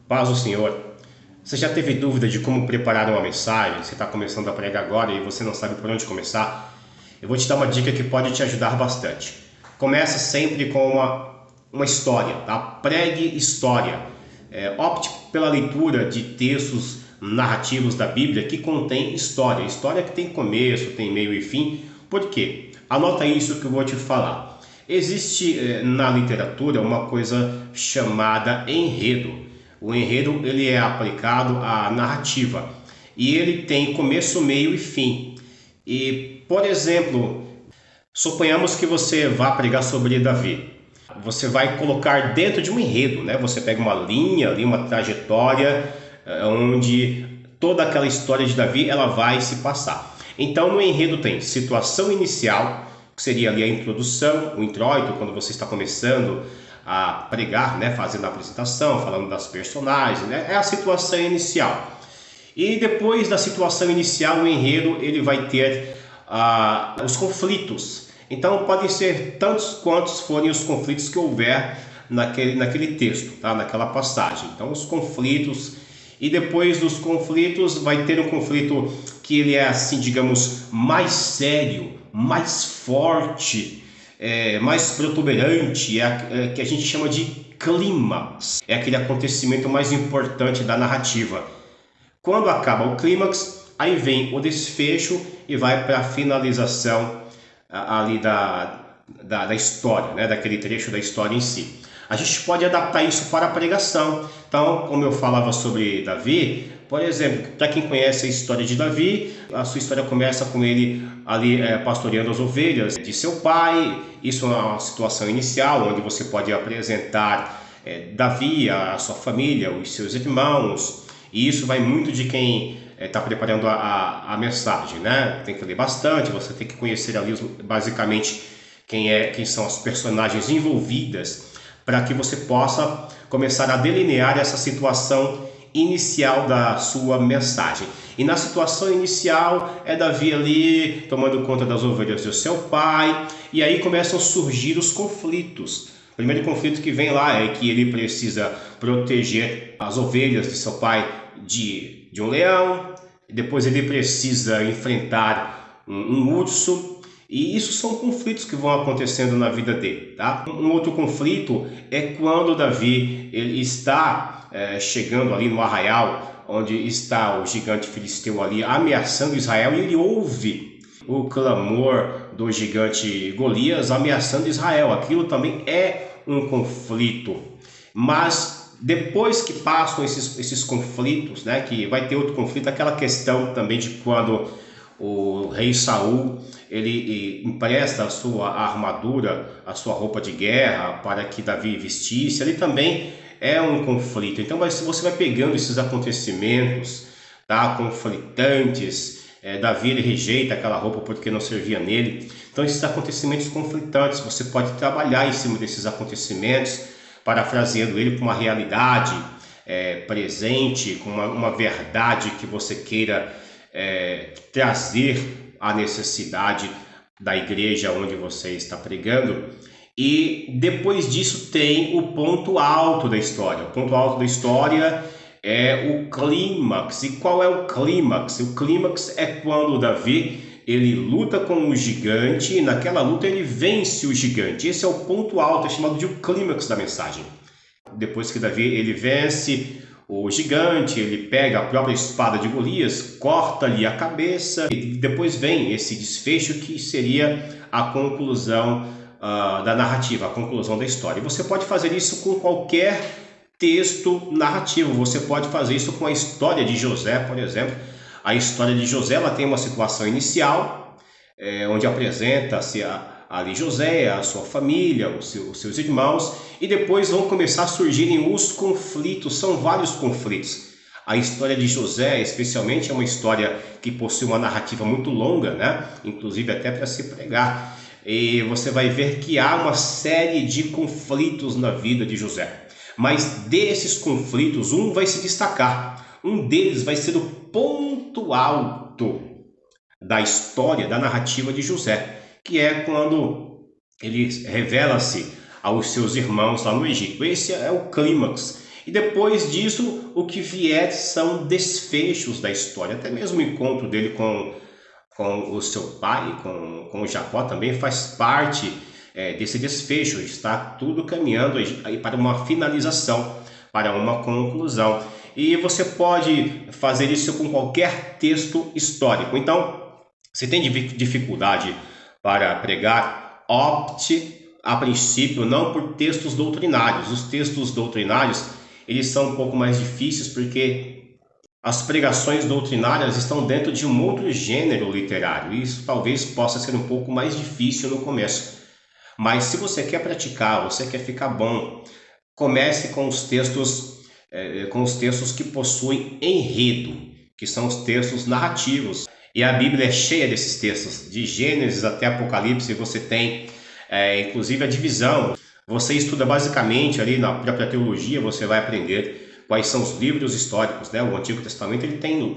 Paz do Senhor. Você já teve dúvida de como preparar uma mensagem? Você está começando a pregar agora e você não sabe por onde começar? Eu vou te dar uma dica que pode te ajudar bastante. Começa sempre com uma história, tá? Pregue história. Opte pela leitura de textos narrativos da Bíblia que contém história. História que tem começo, tem meio e fim. Por quê? Anota isso que eu vou te falar. Existe na literatura uma coisa chamada enredo. O enredo ele é aplicado à narrativa e ele tem começo, meio e fim. E, por exemplo, suponhamos que você vá pregar sobre Davi. Você vai colocar dentro de um enredo, né? Você pega uma linha ali, uma trajetória onde toda aquela história de Davi ela vai se passar. Então, no enredo tem situação inicial, que seria ali a introdução, o introito, quando você está começando a pregar, né, fazendo a apresentação, falando das personagens, né, é a situação inicial. E depois da situação inicial, o enredo ele vai ter os conflitos. Então podem ser tantos quantos forem os conflitos que houver naquele texto, tá? Naquela passagem. Então os conflitos, e depois dos conflitos vai ter um conflito que ele é assim, digamos, mais sério, mais forte, mais protuberante, que a gente chama de clímax. É aquele acontecimento mais importante da narrativa. Quando acaba o clímax, aí vem o desfecho e vai para a finalização ali da história, né? Daquele trecho da história em si. A gente pode adaptar isso para a pregação. Então, como eu falava sobre Davi, por exemplo, para quem conhece a história de Davi, a sua história começa com ele ali pastoreando as ovelhas de seu pai. Isso é uma situação inicial, onde você pode apresentar Davi, a sua família, os seus irmãos. E isso vai muito de quem está preparando a mensagem, né? Tem que ler bastante, você tem que conhecer ali basicamente quem são as personagens envolvidas, para que você possa começar a delinear essa situação inicial da sua mensagem. E na situação inicial é Davi ali tomando conta das ovelhas do seu pai, e aí começam a surgir os conflitos. O primeiro conflito que vem lá é que ele precisa proteger as ovelhas de seu pai de um leão, depois ele precisa enfrentar um urso, e isso são conflitos que vão acontecendo na vida dele, tá? Um outro conflito é quando Davi ele está chegando ali no arraial, onde está o gigante filisteu ali ameaçando Israel, e ele ouve o clamor do gigante Golias ameaçando Israel. Aquilo também é um conflito. Mas depois que passam esses conflitos, né, que vai ter outro conflito, aquela questão também de quando o rei Saul ele empresta a sua armadura, a sua roupa de guerra para que Davi vestisse, ele também é um conflito. Então você vai pegando esses acontecimentos, tá, conflitantes. Davi ele rejeita aquela roupa porque não servia nele. Então esses acontecimentos conflitantes, você pode trabalhar em cima desses acontecimentos, parafraseando ele com uma realidade presente, com uma verdade que você queira trazer à necessidade da igreja onde você está pregando. E depois disso tem o ponto alto da história. O ponto alto da história é o clímax. E qual é o clímax? O clímax é quando Davi ele luta com o gigante, e naquela luta ele vence o gigante. Esse é o ponto alto, é chamado de o clímax da mensagem. Depois que Davi ele vence o gigante, ele pega a própria espada de Golias, corta-lhe a cabeça, e depois vem esse desfecho que seria a conclusão da narrativa, a conclusão da história. E você pode fazer isso com qualquer texto narrativo. Você pode fazer isso com a história de José, por exemplo. A história de José ela tem uma situação inicial, onde apresenta-se ali José, a sua família, os seus irmãos, e depois vão começar a surgirem os conflitos. São vários conflitos. A história de José, especialmente, é uma história que possui uma narrativa muito longa, né? Inclusive até para se pregar. E você vai ver que há uma série de conflitos na vida de José. Mas desses conflitos, um vai se destacar. Um deles vai ser o ponto alto da história, da narrativa de José, que é quando ele revela-se aos seus irmãos lá no Egito. Esse é o clímax. E depois disso, o que vier são desfechos da história. Até mesmo o encontro dele com o seu pai, com o Jacó, também faz parte desse desfecho. Está tudo caminhando aí para uma finalização, para uma conclusão. E você pode fazer isso com qualquer texto histórico. Então, se tem dificuldade para pregar, opte a princípio não por textos doutrinários. Os textos doutrinários, eles são um pouco mais difíceis porque as pregações doutrinárias estão dentro de um outro gênero literário. E isso talvez possa ser um pouco mais difícil no começo. Mas se você quer praticar, você quer ficar bom, comece com os textos que possuem enredo, que são os textos narrativos. E a Bíblia é cheia desses textos, de Gênesis até Apocalipse. Você tem inclusive a divisão. Você estuda basicamente ali na própria teologia, você vai aprender quais são os livros históricos, né? O Antigo Testamento ele tem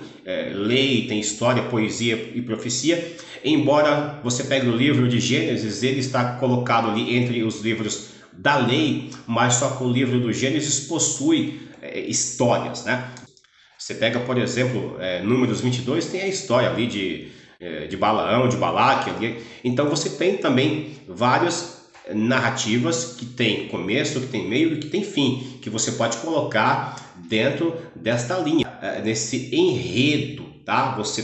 lei, tem história, poesia e profecia. Embora você pegue o livro de Gênesis, ele está colocado ali entre os livros da lei, mas só que o livro do Gênesis possui histórias, né? Você pega, por exemplo, Números 22, tem a história ali de Balaão, de Balaque. Ali. Então você tem também várias narrativas que tem começo, que tem meio e que tem fim, que você pode colocar dentro desta linha, nesse enredo, tá? Você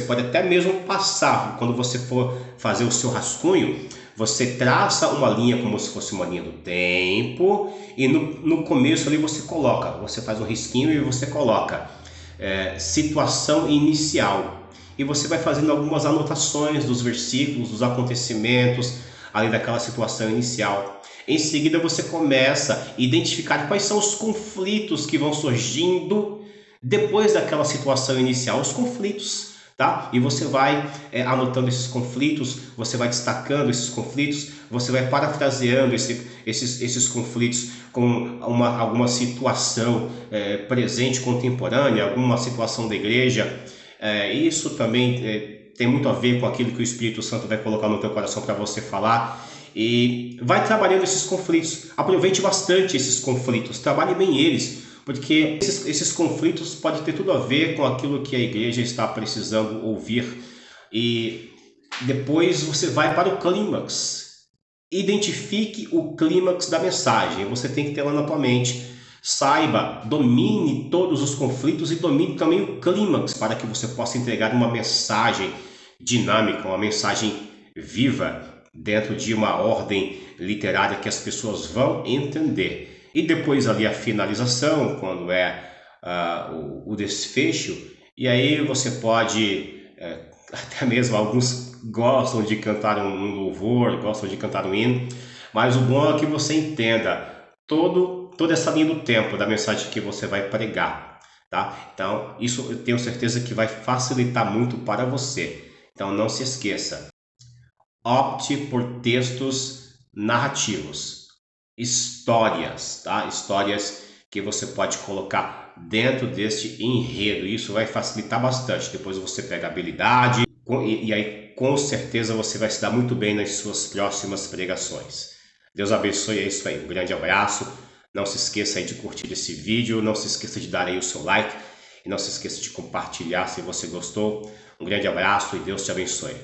pode até mesmo passar, quando você for fazer o seu rascunho, você traça uma linha como se fosse uma linha do tempo e no começo ali você faz um risquinho e você coloca situação inicial. E você vai fazendo algumas anotações dos versículos, dos acontecimentos, ali daquela situação inicial. Em seguida você começa a identificar quais são os conflitos que vão surgindo depois daquela situação inicial, os conflitos. Tá? E você vai anotando esses conflitos, você vai destacando esses conflitos, você vai parafraseando esses conflitos com alguma situação presente, contemporânea, alguma situação da igreja. Isso também tem muito a ver com aquilo que o Espírito Santo vai colocar no teu coração para você falar. E vai trabalhando esses conflitos, aproveite bastante esses conflitos, trabalhe bem eles. Porque esses conflitos podem ter tudo a ver com aquilo que a igreja está precisando ouvir. E depois você vai para o clímax. Identifique o clímax da mensagem. Você tem que ter lá na tua mente. Saiba, domine todos os conflitos e domine também o clímax para que você possa entregar uma mensagem dinâmica, uma mensagem viva dentro de uma ordem literária que as pessoas vão entender. E depois ali a finalização, quando o desfecho, e aí você pode, até mesmo alguns gostam de cantar um louvor, gostam de cantar um hino, mas o bom é que você entenda toda essa linha do tempo da mensagem que você vai pregar, tá? Então isso eu tenho certeza que vai facilitar muito para você. Então não se esqueça, opte por textos narrativos. Histórias, tá? Histórias que você pode colocar dentro deste enredo. Isso vai facilitar bastante. Depois você pega a habilidade e aí com certeza você vai se dar muito bem nas suas próximas pregações. Deus abençoe, é isso aí. Um grande abraço. Não se esqueça aí de curtir esse vídeo, não se esqueça de dar aí o seu like e não se esqueça de compartilhar se você gostou. Um grande abraço e Deus te abençoe.